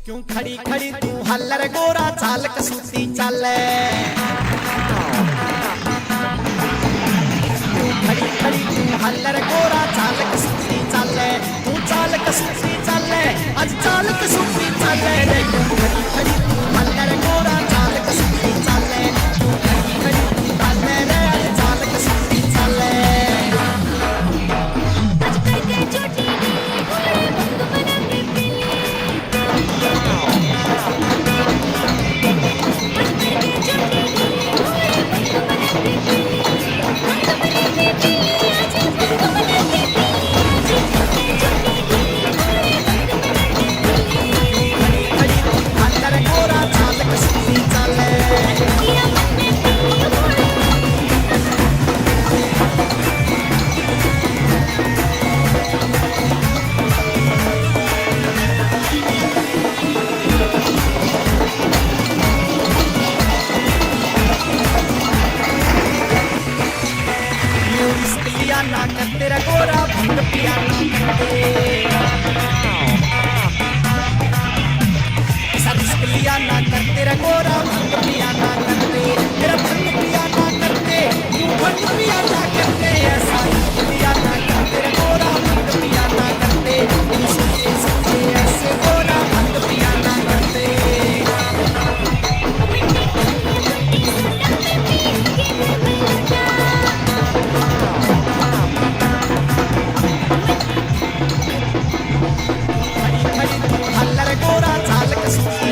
क्यों खड़ी खड़ी तू हल्लर गोरा चाल कसूती चले। क्यों खड़ी खड़ी तू हल्लर गोरा चाल कसूती चले। तू चाल कसूती चले आज चाल कसूती चले रे। क्यों खड़ी खड़ी तू हल्लर गोरा चाल कसूती चले। क्यों खड़ी खड़ी तू हल्लर रे आज चाल कसूती चले। आज करके चोटी घोड़े भंग बना के पीले। आज करके चोटी घोड़े भंग बना के पीले। भंग बना के पीले आज भंग बना के पीले। आज करके चोटी घोड़े भंग बना के पीले। खड़ी खड़ी तू हल्लर गोरा चाल कसूती चले। किया मन में पीले घोड़े। पिया ना कर तेरा गोरा भंग पिया ना करते। सर्विस पिया ना कर तेरा गोरा भंग पिया ना करते। तेरा भंग पिया ना करते तू भंग पिया ना करते। ऐसा पिया ना कर तेरा गोरा भंग पिया ना करते। तू सोचे सोचे ऐसे गोरा भंग पिया ना करते। बंटी सोना पे पी के भलता। खड़ी खड़ी तू हल्लर गोरा चाल कसूती